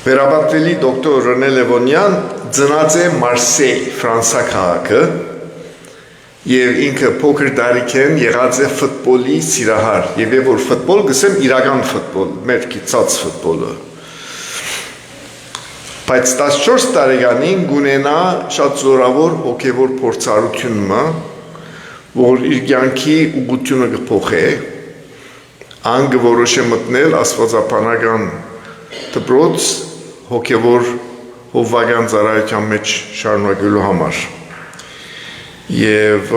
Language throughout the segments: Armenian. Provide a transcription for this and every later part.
Վերաբատվելի դոկտոր Ռենե Լևոնյան ծնած է Մարսեյ, Ֆրանսա քաղաքը, եւ ինքը փոքր տարիքեն եղած է ֆուտբոլի սիրահար, եւ որ ֆուտբոլ գսեմ իրական ֆուտբոլ, մեր կիցած ֆուտբոլը։ Բայց 14 տարեկանին գունենա շատ զորավոր հոգևոր փորձառությունը, որ իր կյանքի ուղղությունը կփոխի, անգ որոշ է մտնել աստվածապանական դպրոց հոգևոր հովվական ծառայության մեջ շարունակելու համար։ Եվ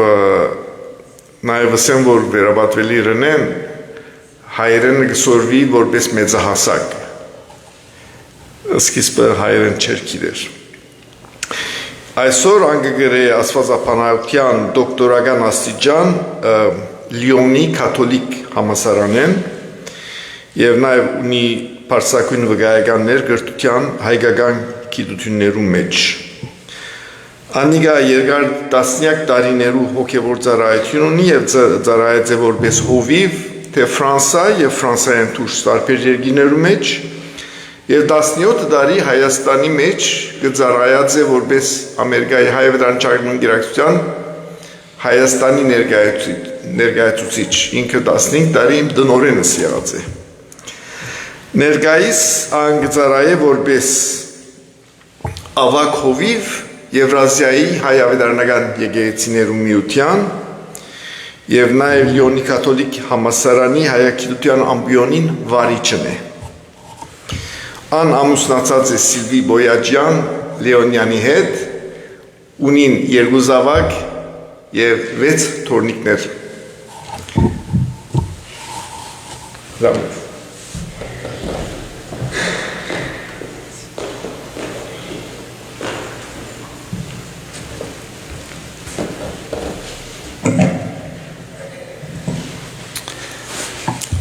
նաև ասեմ, որ վերաբատվելի Ռենեն հայերեն կսորվի որպես մեծահասակ։ Սկիզբը հայերեն չէր գիտեր։ Այսօր անգգրե աստվածապանության դոկտորական աստիճան Լիոնի կաթոլիկ համալսարանեն եւ նաև ունի բարձրագույն վկայականներ գրթության հայկական գիտություններում մեջ։ Անիգա երկար տասնյակ տարիներու հոգևոր ծառայություն ունի եւ ծառայած է որպես հովիվ թե Ֆրանսա եւ Ֆրանսայեն դուրս տարբեր երկրներու մեջ եւ 17 տարի Հայաստանի մեջ ծառայած է որպես Ամերիկայի հայ-վտարանչական գերակցության Հայաստանի ներկայացուցիչ, ինքը 15 տարի իմ դնորենս եղած է։ Ներկայիս անգծարայ է որպես ավակ հովիվ Եվրազիայի հայ-ավետարանական եկեղեցիներու միության եւ նաեւ Լիոնի կաթոլիկ համալսարանի հայագիտության ամբիոնին վարիչն է։ Ան ամուսնացած է Սիլվի Բոյաջյան Լեոնյանի հետ, ունին 2 զավակ եւ 6 թորնիկներ։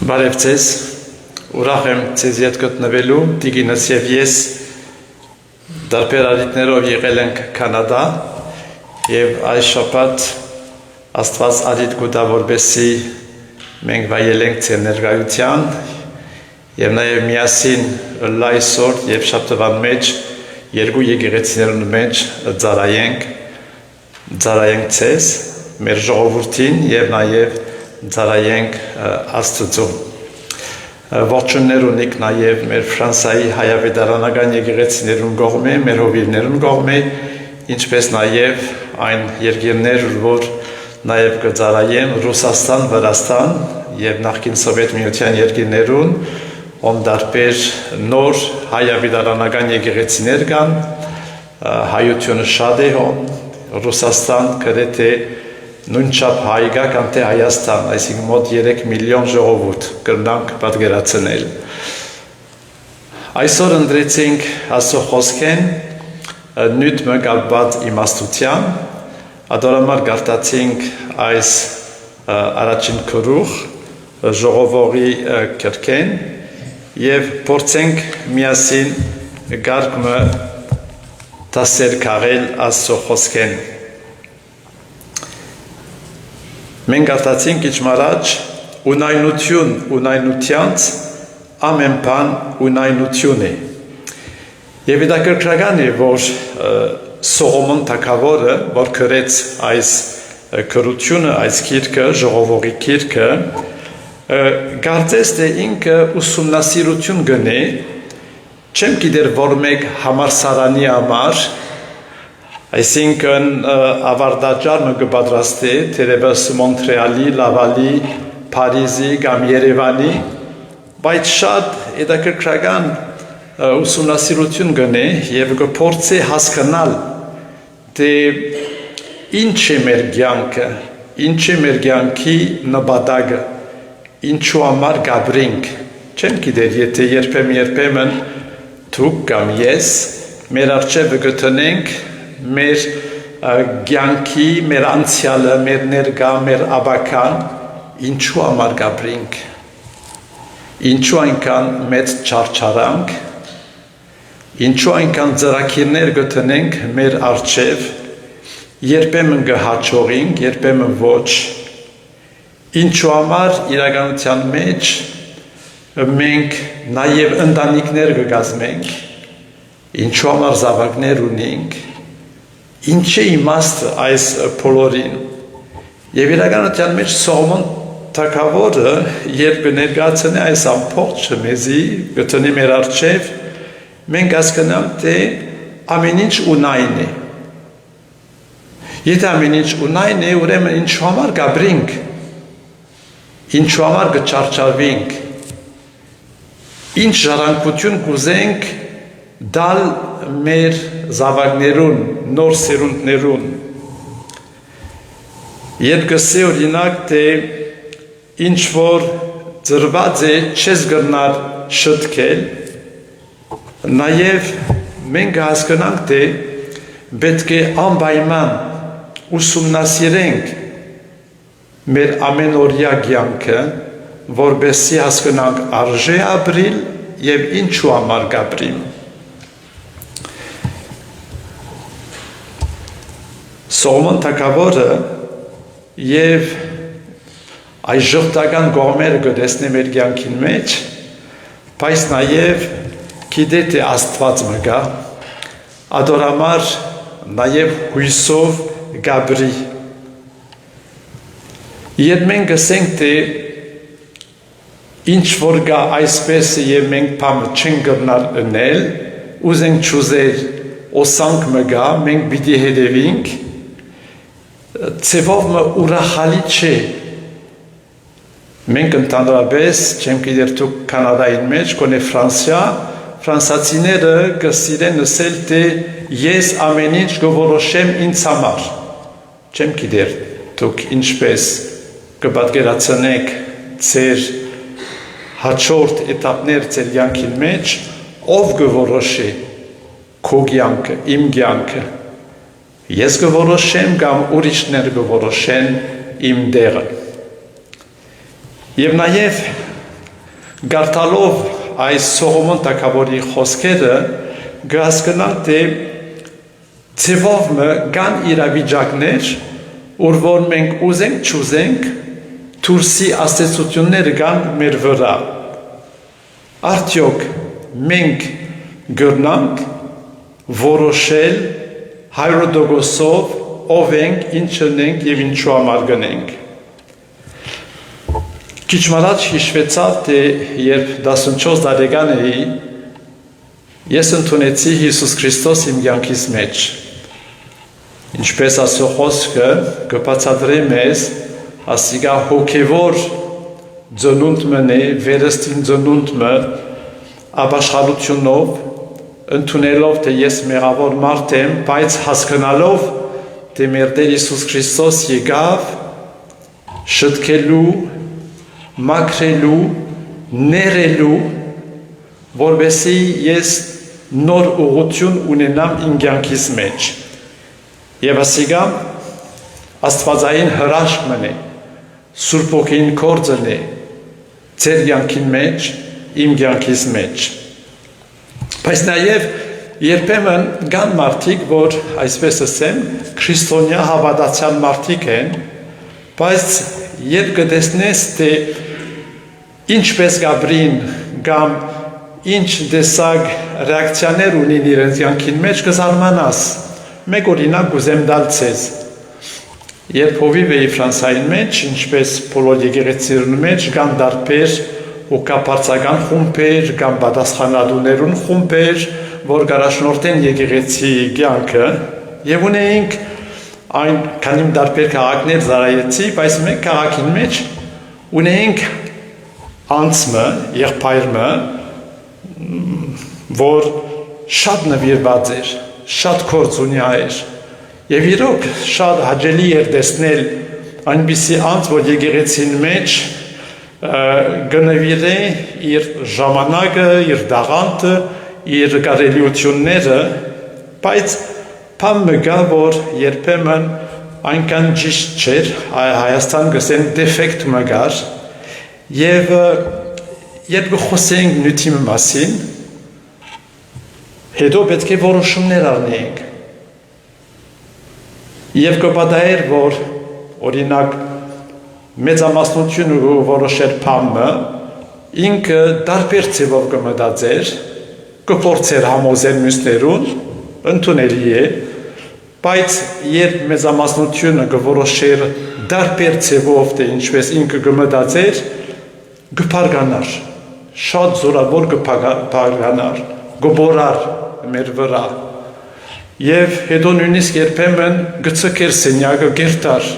Բարև ձեզ, ուրախ եմ ձեզ հետ գտնվելու, Տիգինս եւ ես դարբեր արիտներով եղել ենք Կանադա եւ այս շաբաթ Աստված արիտ գուտա որբեսի մենք վայելենք ձեր ներկայության եւ նաեւ միասին լայսոր եւ շաբթվան մեջ երկու եկեղեցիներուն մեջ ծառայենք ձեզ, մեր ժողովրդին եւ նաեւ ծառայենք Աստծո։ Ողջուններ ունիք նաև մեր Ֆրանսայի հայավետարանական եկեղեցիներուն կողմէ, մեր հովիվներուն կողմէ, ինչպես նաև այն երկիրներ, որ նաև կծառայեն Ռուսաստան, Վրաստան եւ նախկին Սովետ միության երկիրներուն, ում դարբեր նոր հայավետարանական եկեղեցիներ կան, հայությունը շատ է հոն, Ռուսաստան գրեթե նույնչափ հայկա կամ թե Հայաստան, այսինքն մոտ 3 միլիոն ժողովուրդ կրնանք պատկերացնել։ Այսօր ընտրեցինք Աստծո խոսքեն նույն մկալված իմաստության, ադորամար գարտացինք այս առաջին քրուխ ժողովողի կրկեն եւ փորձենք միասին գարկմը տասեր քաղել Աստծո խոսքեն։ Մենք արտացինք իջմարաջ ունայնությանց ամեն բան ունայնություն է։ Եվ հետաքրքրական է, որ Սողոմոն թագավորը, որ գրեց այս գրությունը, այս գիրքը, ժողովողի գիրքը, կարծես թե ինքը ուսումնասիրություն գնե, չեմ գիտեր, որ մեկ համալսարանի համար այսինքն ավարտաճառը կպատրաստի թերևս Մոնտրեալի, Լավալի, Փարիզի կամ Երևանի, բայց շատ հետաքրքրական ուսումնասիրություն գնե եւ կփորձի հասկանալ թե ինչ է մեր կյանքը, ինչ է մեր կյանքի նպատակը, ինչու համար գաբրինք։ Չեմ գիտեր, եթե երբեմն դուք կամ ես մեր արժեքը գտնենք մեր կյանքի, մեր անցյալը, մեր ներկա, մեր ապական, ինչու համար գաբրինք, ինչու այնքան մեծ չարչարանք, ինչու այնքան ծրագիրներ գտնենք մեր առջև, երբեմն կհաջողենք, երբեմն ոչ, ինչու համար իրականության մեջ մենք նաև ընտանիքներ կկազմենք, ինչու համար զավակներ ունենք, ինչ է իմաստը այս բոլորին։ Եվ իրականության մեջ Սողոմոն թագավորը, երբ կներկայացնի այս ամբողջը մեզի, գտնի մեր առջև, մենք հասկանանք, թե ամեն ինչ ունայն է։ Եթե ամեն ինչ ունայն է, ուրեմն ինչու համար գաբրինք, ինչու համար կչարչարվենք, ինչ ժառանգություն կուզենք դալ մեր զավակներուն, նոր սերունդներուն։ Երբ կսե օրինակ, թե ինչ որ ծրված է, չես գնար շտկել, նաև մենք հասկանանք, թե պետք է անպայման ուսումնասիրենք մեր ամենօրյա կյանքը, որպեսզի հասկանանք արժե ապրիլ եւ ինչու համար կապրիմ։ Սողոմոն թագավորը եւ այս ժողտական կողմերը կտեսնի մեր կյանքին մեջ, բայց նաև գիտե թե Աստված մգա, ադորամար նաև հույսով գաբրի։ Երբ մենք ասենք, թե ինչ որ գա այսպես եւ մենք բամը չենք գնալ ընել, ուզենք չուզել, օսանք մգա, մենք պիտի հետևենք, ծևով մը ուրախալի չէ։ Մենք ընդհանրապես, չեմ գիտեր դուք Կանադայի մեջ, կոնե Ֆրանսիա, ֆրանսացիները կսիրեն ասել, թե ես ամեն ինչ կորոշեմ ինձ համար։ Չեմ գիտեր դուք ինչպես կպատկերացնեք ձեր հաջորդ էտապներ ձեր կյանքի մեջ, ով կորոշի քո կյանքը, իմ կյանքը։ Ես կորոշեմ կամ ուրիշներ կորոշեն իմ դերը։ Եվ նաև գարտալով այս Սողոմոն թագավորի խոսքերը կհասկանանք, թե ձևով կան իրավիճակներ, որ մենք ուզենք չուզենք, դուրսի աստեցությունները կան մեր վրա։ Արդյոք մենք կգրնանք որոշել 100%-ով ով ենք, ինչ ունենք եւ ինչու համար գնենք։ Քիչ առաջ հիշվեցավ, թե երբ 14 տարեկան էի, ես ընդունեցի Հիսուս Քրիստոս իմ կյանքիս մեջ։ Ինչպես ասո խոսքը կբացատրի մեզ, ասիկա հոգևոր ծնունդ մնե, վերստին ծնունդ մը, ապաշխարությունով, ընդունելով, թե ես մեղավոր մարդ եմ, բայց հասկանալով, թե մեր Տեր Հիսուս Քրիստոս եկավ շտկելու, մաքրելու, ներելու, որպեսզի ես նոր ուղղություն ունենամ իմ կյանքիս մեջ։ Եվ ասիկա աստվածային հրաշք մնե, Սուրբ Հոգին գործն է ձեր կյանքին մեջ, իմ կյանքիս մեջ։ Բայց նաև երբեմն կան մարդիկ, որ այսպես ասեմ, քրիստոնյա հավատացյալ մարդիկ են, բայց երբ կտեսնես, թե ինչպես գաբրին կամ ինչ տեսակ ռեակցիաներ ունին իրենց կյանքին մեջ, կզարմանաս։ Մեկ օրինակ կուզեմ տալ ձեզ։ Երբ հովիվ էի Ֆրանսիայի մեջ, ինչպես բոլոր եկեղեցիներուն մեջ, կան տարբեր ուկապարծական խումբեր կամ պատասխանատուներուն խումբեր, որ կառաջնորդեն եկեղեցի կյանքը, եւ ունեինք այն քանի տարբեր քաղաքներ զարայեցի, բայց մեկ քաղաքին մեջ ունեինք անձը, եղբայրը, որ շատ նվիրված էր, շատ գործ ունի էր, եւ իրոք շատ հաճելի էր տեսնել այնպիսի անձ, որ եկեղեցին մեջ գնվիրե իր ժամանակը, իր դաղանթը, իր կարելիությունները, բայց բան մգա, որ երբեմն այնքան ճիշտ չէր, Հայաստան գսեն դեֆեկտ մգար, եւ երբ խոսենք նյութի մասին, հետո պետք է որոշումներ առնենք։ Եվ կպատահեր, որ օրինակ մեծամասնությունը որոշեր բանը, ինքը տարբեր ձևով կմտածեր, կփորձեր համոզել մյուսներուն, ընդունելի է, բայց երբ մեծամասնությունը կորոշեր դարբեր ձևով թե ինչպես ինքը կմտածեր, կփարգանար, շատ զորավոր կփարգանար, կբորար մեր վրա, եւ հետո նույնիսկ երբեմն կցկեր սենյակը գերտար,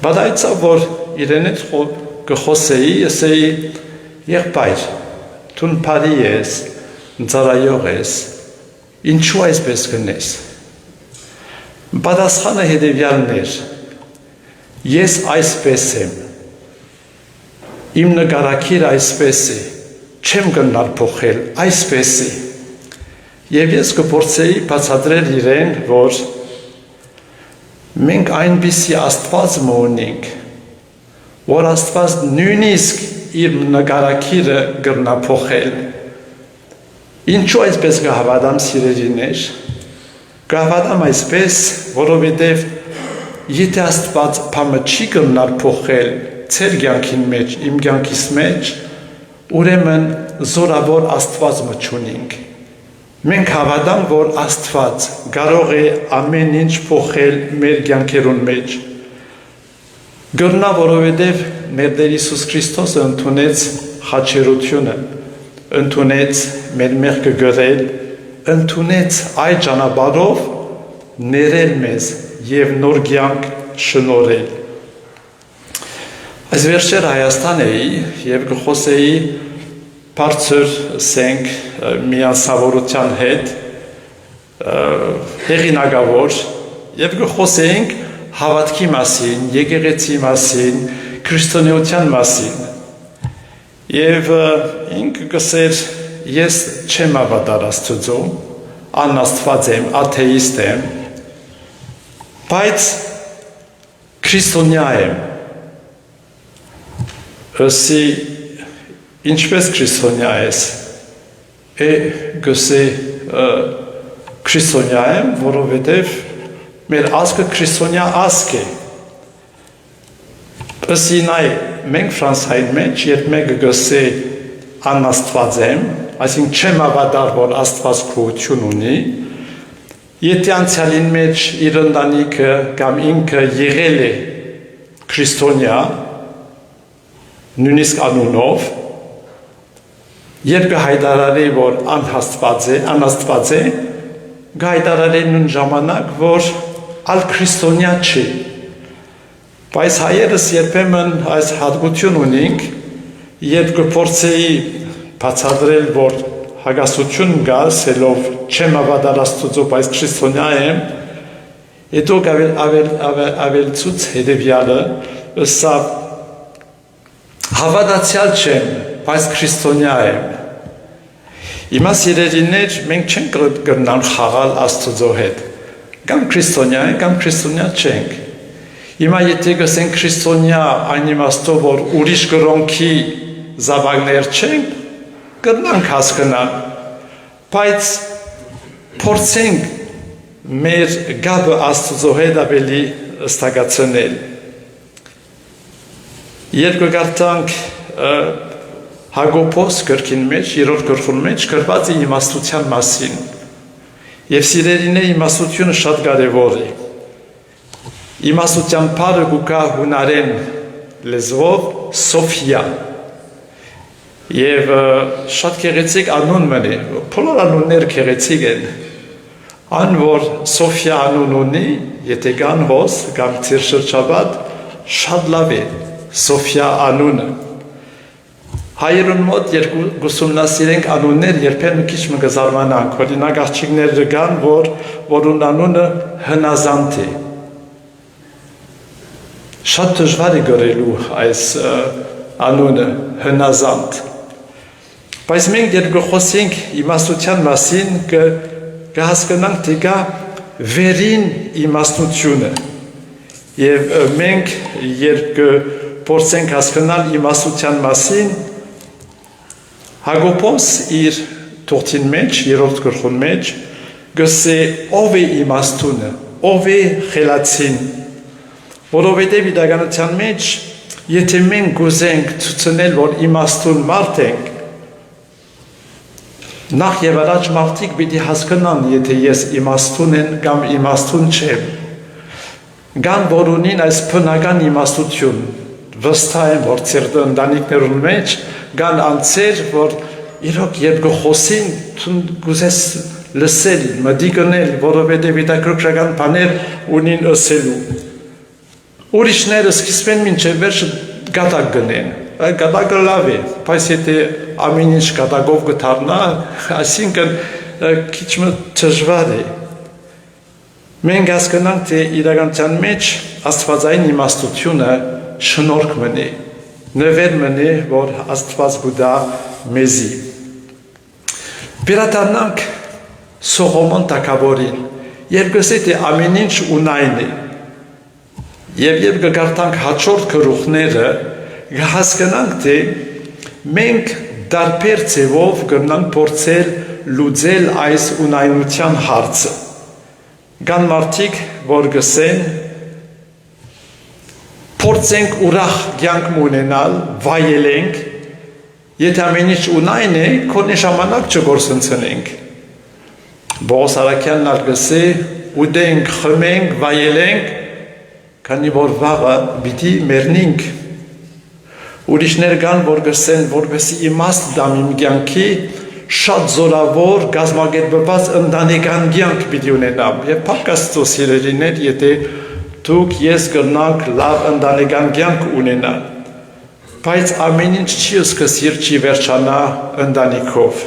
բայց որ իրենից կխոսեի, ասեի, եղբայր, դու բարի ես, ծառայող ես, ինչու այսպես կնես։ Պատասխանը հետևյալն էր, ես այսպես եմ, իմ նկարագիրը այսպես է, չեմ գնալ փոխել, այսպես է։ Եվ ես կփորձեի բացատրել իրեն, որ մենք այնպիսի Աստված ունենք, որ Աստված նույնիսկ իր նկարագիրը կգնա փոխել։ Ինչու այսպես կհավատամ սիրելիներ, կհավատամ այսպես, որովհետև եթե Աստված բամը չի կգնալ փոխել ձեր կյանքին մեջ, իմ կյանքիս մեջ, ուրեմն զորավոր Աստված չունենք։ Մենք հավատամ, որ Աստված կարող է ամեն ինչ փոխել մեր կյանքերուն մեջ։ Գտնա, որովհետև մեր Տեր Հիսուս Քրիստոսը ընդունեց խաչերությունը, ընդունեց մեր մեղքը գրել, ընդունեց այդ ճանապարհով ներել մեզ եւ նոր կյանք շնորհել։ Այս վերջեր Հայաստան էի եւ կխոսեի բարձր սենք մի անսավորության հետ հեղինակավոր եւ կխոսեինք հավատքի մասին, եկեղեցի մասին, քրիստոնեության մասին։ Եվ ինքը կսեր ես չեմ հավատար Աստծուն, անաստված եմ, աթեիստ եմ, բայց քրիստոնյա եմ։ Ասի ինչպես քրիստոնյա ես, գսե քրիստոնյա եմ, որովհետև մեր ազգը քրիստոնյա ազգ է։ Ասի նայ, մենք Ֆրանսիայի մեջ, երբ մեկը գսե անաստված եմ, այսինքն չեմ հավատար, որ Աստված գոյություն ունի, եթե անցյալին մեջ իր ընտանիքը կամ ինքը եղել է քրիստոնյա, նույնիսկ անունով, երբ կհայտարարի, որ անաստված է, կհայտարարի նույն ժամանակ, որ ալ քրիստոնյա չի։ Բայց հայերս երբեմն այս հատկություն ունենք, երբ կփորձեի բացատրել, որ հագասություն կա, ասելով չեմ հավատալ Աստծո, բայց քրիստոնյա եմ, հետո ավելցուց հետևյալը, սա հավատացյալ չեմ, բայց քրիստոնյա եմ։ Հիմա սիրելիներ, մենք չենք կրնան խաղալ Աստծո հետ։ Կամ քրիստոնյա ենք, կամ քրիստոնյա չենք։ Հիմա եթե գսենք քրիստոնյա այն իմաստով, որ ուրիշ կրոնքի զավակներ չենք, կրնանք հասկանալ, բայց փորձենք մեր գաբը Աստծո հետ ավելի ստակացնել։ Երբ կգարտանք Հակոբոս գրքին մեջ, երրորդ գրքում մեջ գրված է իմաստության մասին։ Եվ սիրելիներ, իմաստությունը շատ կարևոր է։ Իմաստության բառը կա հունարեն լեզվով Սոֆիա։ Եվ շատ գեղեցիկ անուն մնի, բոլոր անունները գեղեցիկ են։ Ան որ Սոֆիա անուն ունի, եթե կան հոս կամ ծիր շրջապատ, շատ լավ է Սոֆիա անունը։ Հայերուն մոտ երկու գուսումնասիրենք անուններ երբեմն քիչ մը կզարմանանք, օրինակ աղջիկները կան, որուն անունը հնազանդ է։ Շատ դժվար է գրելու այս անունը հնազանդ։ Բայց մենք երբ խոսենք իմաստության մասին, կհասկանանք, թե կա վերին իմաստությունը։ Եվ մենք երբ փորձենք հասկանալ իմաստության մասին, Հակոբոս իր թողտին մեջ, երրորդ գրքում մեջ, գսե ով է իմաստունը, ով է խելացին, որովհետև իրականության մեջ, եթե մենք գուզենք ցուցնել, որ իմաստուն մարդ ենք, նախ եւ առաջ մարդիկ պիտի հասկանան, եթե ես իմաստուն եմ կամ իմաստուն չեմ։ Կան որ ունին այս բնական իմաստություն, վստահ եմ, որ ծեր ընտանիքներուն մեջ կան անձեր, որ իրոք երբ գխոսին գուզես լսել, մտիկնել, որովհետև հետաքրքրական բաներ ունին ասելու։ Ուրիշները սկիզբեն մինչև վերջը գատակ գնեն, գատակը լավ է, բայց եթե ամեն ինչ գատակով գթարնա, այսինքն քիչ դժվար է։ Մենք հասկանանք, թե իրականության մեջ աստվածային իմաստությունը շնորհք մնի, նվեր մնի, որ Աստված գուտա մեզի։ Վերադառնանք Սողոմոն թագավորին, երբ գսե թե ամեն ինչ ունայն է, եւ կգարտանք հաջորդ գլուխները, կհասկանանք, թե մենք տարբեր ձևով կգնանք փորձել լուծել այս ունայնության հարցը։ Կան մարդիկ, որ գսեն փորձենք ուրախ կյանք ունենալ, վայելենք, եթե ամեն ինչ ունայն է, քոնի ժամանակ չգործընծնենք։ Բողոս Արաքյանն ալգսե ուտենք, խմենք, վայելենք, քանի որ վաղը պիտի մեռնենք։ Ուրիշներ կան, որ գսեն, որպեսզի իմաստ դամ իմ կյանքի շատ զորավոր կազմակերպված ընտանեկան կյանք պիտի ունենամ։ Եվ փառք սիրելիներ, եթե դուք ես կրնանք լավ ընտանեկան կյանք ունենալ, բայց ամեն ինչ չի սկսիր, չի վերջանա ընտանիքով։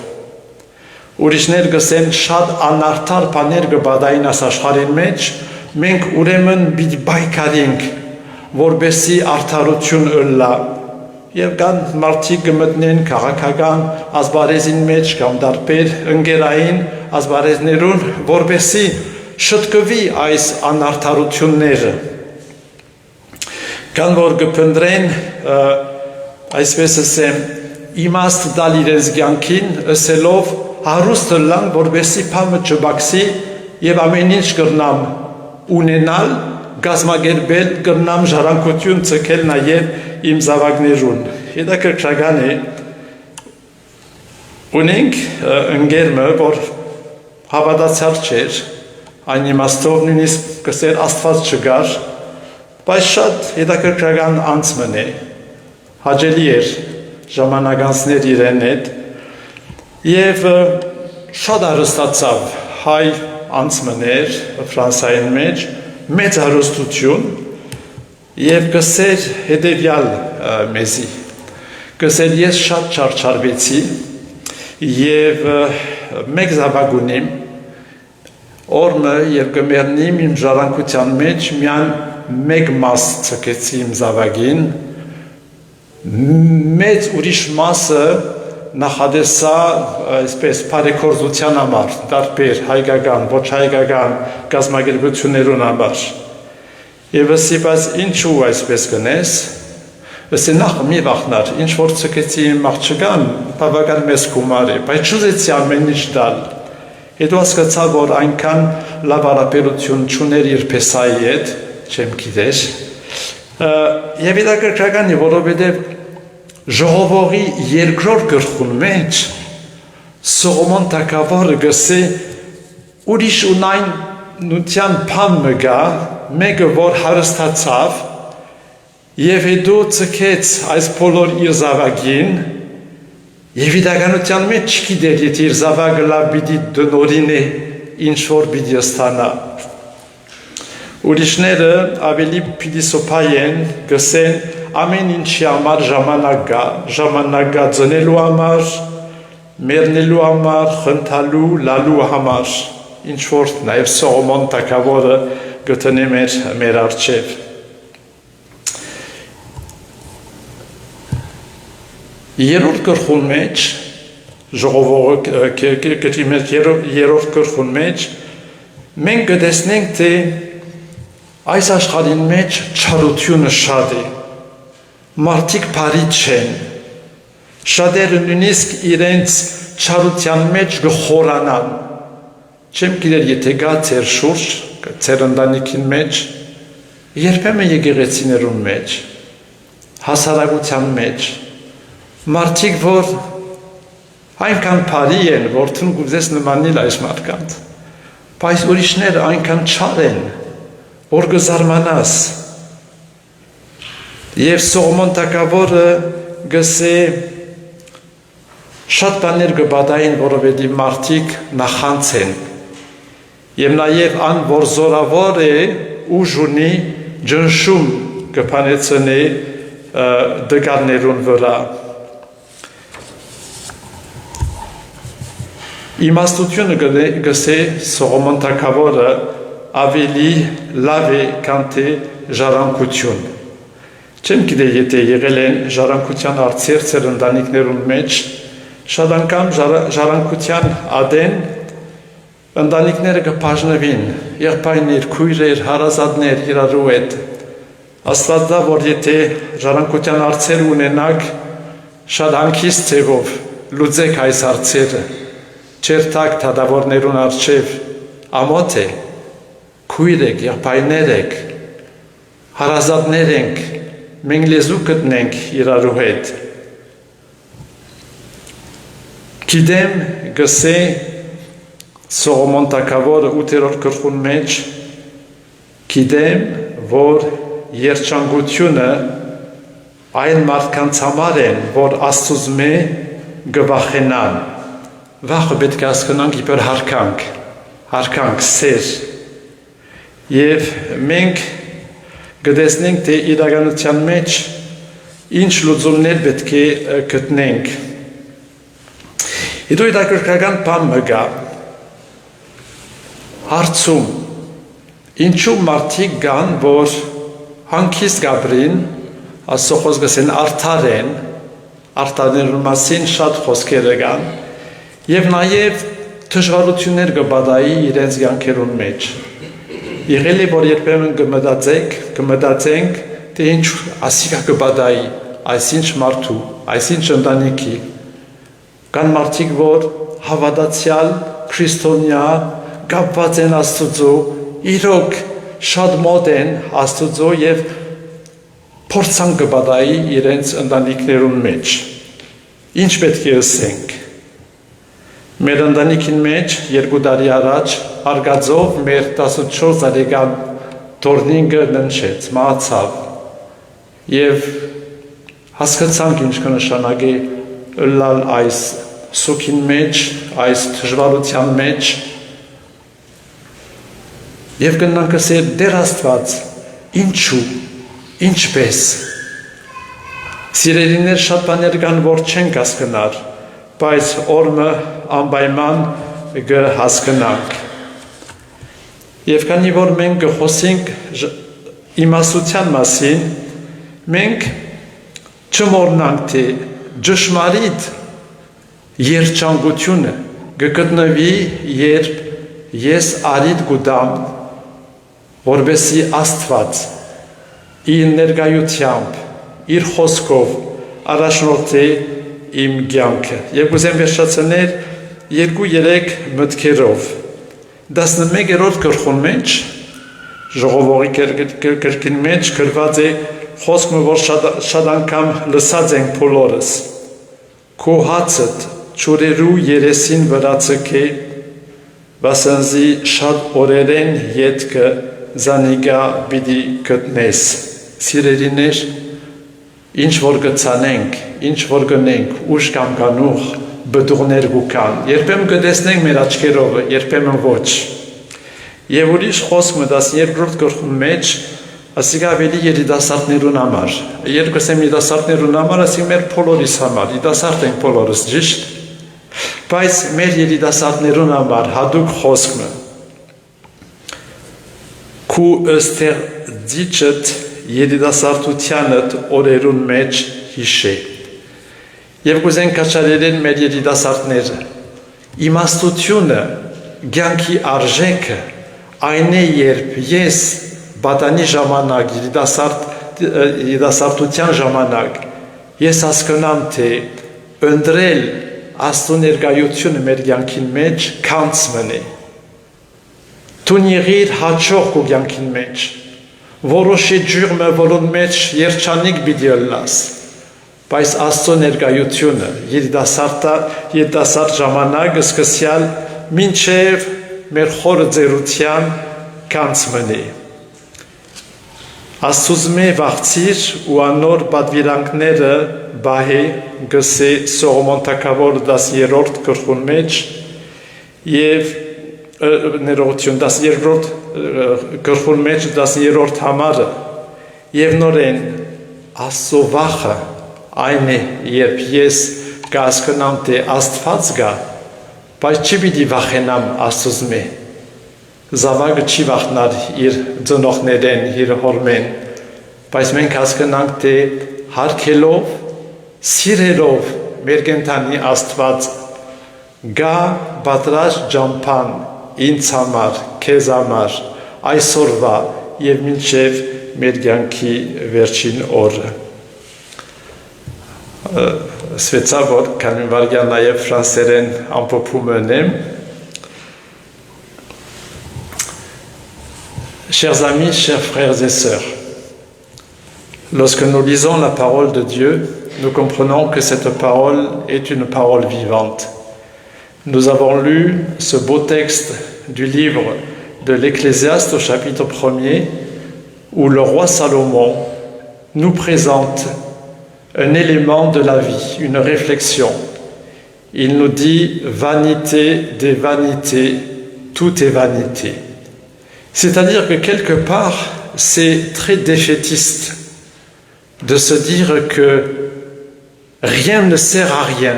Ուրիշներ գսեն շատ անարդար բաներ կբադային այս աշխարհին մեջ, մենք ուրեմն պիտի պայքարենք, որպեսզի արդարություն ըլլա։ Եվ կան մարդիկ կմտնեն քաղաքական ասպարեզին մեջ կամ տարբեր ընկերային ասպարեզներուն, որպեսզի շտկվի այս անարդարությունները։ Կան որ կփնտրեն, այսպես ասեմ, իմաստ տալ իրենց կյանքին, ասելով հարուստ լան, որպեսզի փամը չբացի եւ ամեն ինչ կրնամ ունենալ, կազմակերպել, կրնամ ժառանգություն ցկել նաեւ իմ զավակներուն։ Հետաքրքրական է, ունենք ընկերը, որ հավատացյալ չէր, այն իմաստով նույնիսկ կսեր Աստված չկար, բայց շատ հետաքրքրական անձմն է, հաճելի էր ժամանականցներ իրեն հետ, եւ շատ արհստացավ հայ անձմներ Ֆրանսիայի մեջ, մեծ հարստություն եւ կսեր հետեւյալ մեզի, կսեր ես շատ չարչարվեցի եւ մեկ զավակ ունիմ, օրը երբ կմեռնիմ իմ ժառանգության մեջ միան մեկ մաս ցկեցի իմ զավակին, մեծ ուրիշ մասը նախադեսա այսպես բարեգործության համար, տարբեր հայկական, ոչ հայկական կազմակերպություններուն համար։ Եվ ասիպաց ինչու այսպես կնես, ասի նախ մի վախնար, ինչ որ ցկեցի իմ աղջկան, բավական մեծ գումար է, բայց չուզեցի ամեն ինչ տալ։ Հետո հասկացա, որ այնքան լավ հարաբերություն չուներ իր փեսայի հետ, չեմ գիտեր։ Եվ հետաքրքրական է, որովհետև ժողովողի երկրորդ գլխուն մեջ Սողոմոն թագավորը գսե ուրիշ ունայնության բան մգա, մեկը որ հարստացավ եւ հետո ցկեց այս բոլոր իր զավակին եւ իրականության մեջ չգիտեր, եթե իր զավակը լավ պիտի դնորինի, ինչ որ պիտի ստանա։ Ուրիշները ավելի փիլիսոփայեն գսեն ամեն ինչի համար ժամանակ կա ծնելու համար, մեռնելու համար, խնդալու, լալու համար, ինչ որ նաև Սողոմոն թագավորը գտնի մեր առջև։ Երրորդ գլխուն մեջ, ժողովողը երրորդ գլխուն մեջ, մենք կտեսնենք, թե այս աշխարհին մեջ չարությունը շատ է, մարդիկ բարի չեն, շատերը նույնիսկ իրենց չարության մեջ գխորանան, չեմ գիտեր, եթե գա ձեր շուրջ, ձեր ընտանիքին մեջ, երբեմն եկեղեցիներուն մեջ, հասարակության մեջ, մարդիկ, որ Այնքան բարի են, որ թուն գուզես նմանիլ այս մարդկանց։ Բայց ուրիշները այնքան չար են, որ գզարմանաս։ Եվ Սողոմոն թագավորը գսե շատ բաներ կբադային, որովհետև մարդիկ նախանց են։ Եվ նաև ան, որ զորավոր է, ուժ ունի, ջնշում կփանեցնի դգարներուն վրա։ Իմաստությունը գսե Սողոմոն թագավորը ավելի լավ է, քան թե ժառանգություն։ Չեմ գիտե, եթե եղել են ժառանգության արծեր ծեր ընտանիքներուն մեջ, շատ անգամ ժառանգության ադեն ընտանիքները կբաժնվին, եղբայրներ, քույրեր, հարազատներ իրարու հետ։ Աստված դա, որ եթե ժառանգության արծեր ունենաք, շատ հանգիստ ձևով լուծեք այս արծերը, չերթակ թադավորներուն առջև ամոթ է, քույր եք, եղբայրներ եք, հարազատներ ենք, մենք լեզու գտնենք իրարու հետ։ Գիտեմ գսե Սողոմոն թագավորը 8-րդ գլխուն մեջ, գիտեմ, որ երջանկությունը այն մարդկանց համար են, որ Աստծուզմե գվախենան։ Վախը պետք է հասկանանք իբր հարկանք, սեր։ Եվ մենք գտեսնենք, թե իրականության մեջ ինչ լուծումներ պետք է գտնենք։ Հետո հետաքրքրական բան մգա, հարցում, ինչու մարդիկ կան, որ հանգիստ գաբրին, Աստծո խոսքը ասեն արդար են, արդարներուն մասին շատ խոսքերը կան, եւ նաեւ դժվարություններ կբադայի իրենց յանքերուն մեջ։ Եղել է, որ երբեմն կմտածենք, թե ինչ ասիկա կբադայի, այսինչ մարդու, այսինչ ընտանիքի։ Կան մարդիկ, որ հավատացյալ, քրիստոնյա, կապված են Աստծո, իրոք շատ մոտ են Աստծո եւ փորձան կբադայի իրենց ընտանիքներուն մեջ։ Ինչ պետք է ասենք։ Մեր ընտանիքին մեջ 2 տարի առաջ արգածով մեր 14 տարեկան թորնինգը ննչեց, մահացավ եւ հասկացանք ինչ կնշանակի ըլլալ այս սուքին մեջ, այս դժվարության մեջ եւ կնանք ասել դեր Աստված, ինչու, ինչպես։ Սիրելիներ, շատ բաներ կան, որ չենք հասկնար, բայց օրը անպայման կհասկանանք։ Եվ քանի որ մենք կխոսենք իմաստության մասին, մենք չմոռնանք, թե ճշմարիտ երջանկությունը կգտնվի, երբ ես արիդ կուտամ, որպեսզի Աստված իր ներկայությամբ, իր խոսքով առաջնորդի իմ կյանքը։ Եվ կուզեմ վերջացնել 2-3 մտքերով։ 11-րդ գլխուն մեջ, ժողովողի գրքին մեջ գրված է խոսքը, որ շատ անգամ լսած ենք բոլորս։ Քո հացդ ջուրերու երեսին վրա ցկե, վասնզի շատ օրերեն ետքը զանիգա պիտի գտնես։ Սիրելիներ, ինչ որ գցանենք, ինչ որ գնենք, ուշ կամ կանուխ բդուղներ կան։ Երբեմն կտեսնենք մեր աչքերով, երբեմն ոչ։ Եվ ուրիշ խոսքը 12-րդ գլխում մեջ ասիկա ավելի երիտասարդներուն համար։ Երբ ասեմ երիտասարդներուն համար, ասիկ մեր բոլորիս համար, երիտասարդ ենք բոլորս, ճիշտ։ Բայց մեր երիտասարդներուն համար հատուկ խոսքը քու ըստեղ դիճդ երիտասարդությանդ օրերուն մեջ հիշե։ Եվ կուզենք կաչարելեն մեր երիտասարդները։ Իմաստությունը, կյանքի արժեքը այն է, երբ ես բատանի ժամանակ, երիտասարդության ժամանակ, ես հասկանամ, թե ընտրել Աստծո ներկայությունը մեր կյանքին մեջ քանց մնե։ Տուն եղիր հաճող քո կյանքին մեջ, որոշի ջուրմը, որոն մեջ երջանիկ պիտի ըլլաս, Բայց Աստծո ներկայությունը երիտասարդ ժամանակ սկսյալ մինչև մեր խորը ձեռության կանց մնի։ Աստուծմե վաղցիր ու անոր պատվիրանքները բահե գսե Սողոմոն թագավոր 10-րդ գլխուն մեջ եւ ներողություն 10-րդ գլխուն մեջ 10-րդ համարը եւ նորեն Աստծո վախը այն է երբ ես կհասկանամ թե Աստված գա բայց չի պիտի վախենամ Աստուծմե Զավակը չի վախնար իր ծնողներեն, իր հորմեն, բայց մենք հասկանանք, թե հարգելով, սիրելով մեր կենդանի Աստված գա պատրաստ ջամփան ինձ համար, քեզ համար, այսօրվա եւ մինչեւ մեր կյանքի վերջին օրը։ Սվեցավոր կանին վարգյան նաեւ ֆրանսերեն ամփոփում ունեմ Chers amis, chers frères et sœurs, lorsque nous lisons la parole de Dieu, nous comprenons que cette parole est une parole vivante. Nous avons lu ce beau texte du livre de l'Ecclésiaste au chapitre 1er, où le roi Salomon nous présente un élément de la vie, une réflexion. Il nous dit « vanité des vanités, tout est vanité ». C'est-à-dire que quelque part, c'est très défaitiste de se dire que rien ne sert à rien,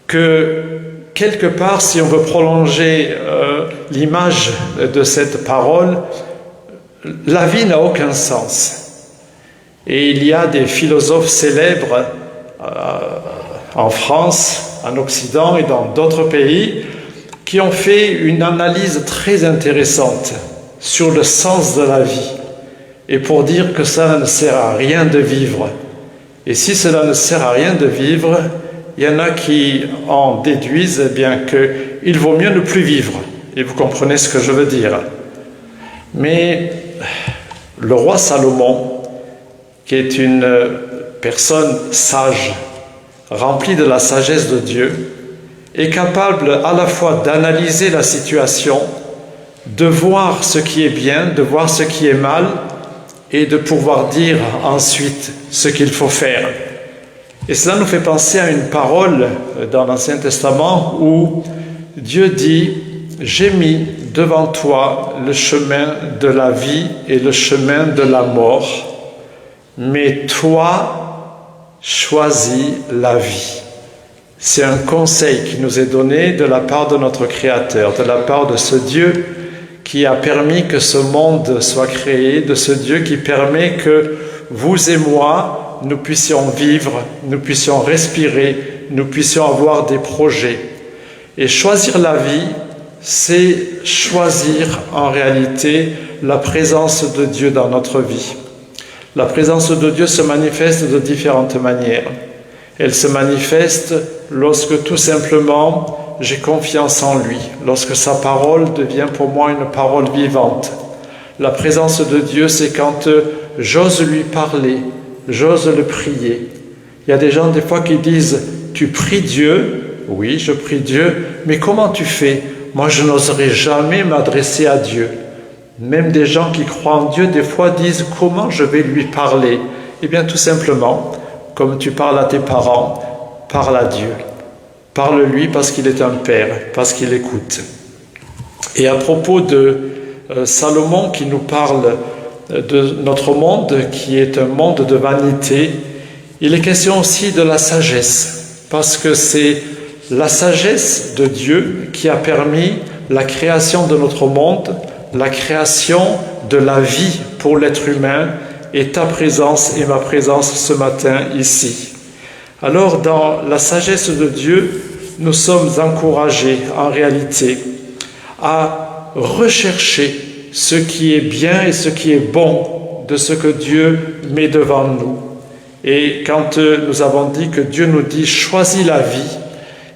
que quelque part, si on veut prolonger l'image de cette parole, la vie n'a aucun sens. Et il y a des philosophes célèbres en France, en Occident et dans d'autres pays qui ont fait une analyse très intéressante sur le sens de la vie et pour dire que ça ne sert à rien de vivre. Et si cela ne sert à rien de vivre, il y en a qui en déduisent eh bien qu'il vaut mieux ne plus vivre. Et vous comprenez ce que je veux dire. Mais le roi Salomon, qui est une personne sage, remplie de la sagesse de Dieu, est capable à la fois d'analyser la situation, de voir ce qui est bien, de voir ce qui est mal, et de pouvoir dire ensuite ce qu'il faut faire. Et cela nous fait penser à une parole dans l'Ancien Testament où Dieu dit « J'ai mis devant toi le chemin de la vie et le chemin de la mort, mais toi, choisis la vie. » C'est un conseil qui nous est donné de la part de notre Créateur, de la part de ce Dieu qui a permis que ce monde soit créé, de ce Dieu qui permet que vous et moi, nous puissions vivre, nous puissions respirer, nous puissions avoir des projets. Et choisir la vie, c'est choisir en réalité la présence de Dieu dans notre vie. La présence de Dieu se manifeste de différentes manières. Elle se manifeste lorsque tout simplement j'ai confiance en lui, lorsque sa parole devient pour moi une parole vivante. La présence de Dieu, c'est quand j'ose lui parler, j'ose le prier. Il y a des gens des fois qui disent « Tu pries Dieu ?» Oui, je prie Dieu, mais comment tu fais? Moi, je n'oserais jamais m'adresser à Dieu. Même des gens qui croient en Dieu, des fois disent « Comment je vais lui parler ?» Eh bien, tout simplement, comme tu parles à tes parents, parle à Dieu. Parle-lui parce qu'il est un père, parce qu'il écoute. Et à propos de Salomon qui nous parle de notre monde, qui est un monde de vanité, il est question aussi de la sagesse, parce que c'est la sagesse de Dieu qui a permis la création de notre monde, la création de la vie pour l'être humain, et ta présence et ma présence ce matin ici. Alors, dans la sagesse de Dieu, nous sommes encouragés, en réalité, à rechercher ce qui est bien et ce qui est bon de ce que Dieu met devant nous. Et quand nous avons dit que Dieu nous dit « choisis la vie »,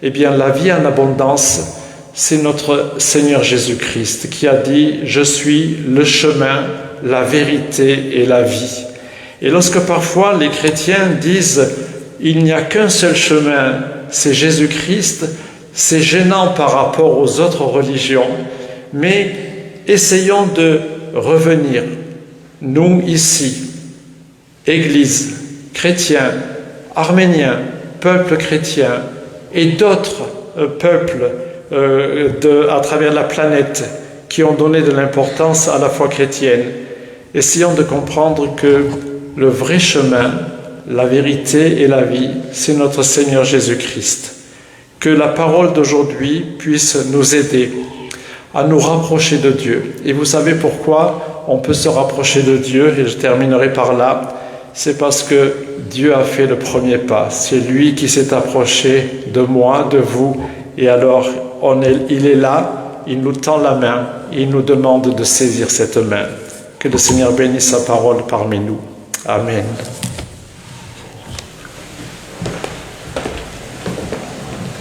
eh bien, la vie en abondance, c'est notre Seigneur Jésus-Christ qui a dit « Je suis le chemin, la vérité et la vie ». Et lorsque parfois les chrétiens disent il n'y a qu'un seul chemin, c'est Jésus-Christ. C'est gênant par rapport aux autres religions, mais essayons de revenir, nous ici, Église, chrétiens, arméniens, peuple chrétien et d'autres peuples à travers la planète qui ont donné de l'importance à la foi chrétienne. Essayons de comprendre que le vrai chemin, la vérité et la vie, c'est notre Seigneur Jésus-Christ. Que la parole d'aujourd'hui puisse nous aider à nous rapprocher de Dieu. Et vous savez pourquoi on peut se rapprocher de Dieu, et je terminerai par là, c'est parce que Dieu a fait le premier pas. C'est lui qui s'est approché de moi, de vous, et alors il est là, il nous tend la main, il nous demande de saisir cette main. Que le Seigneur bénisse sa parole parmi nous. Amen.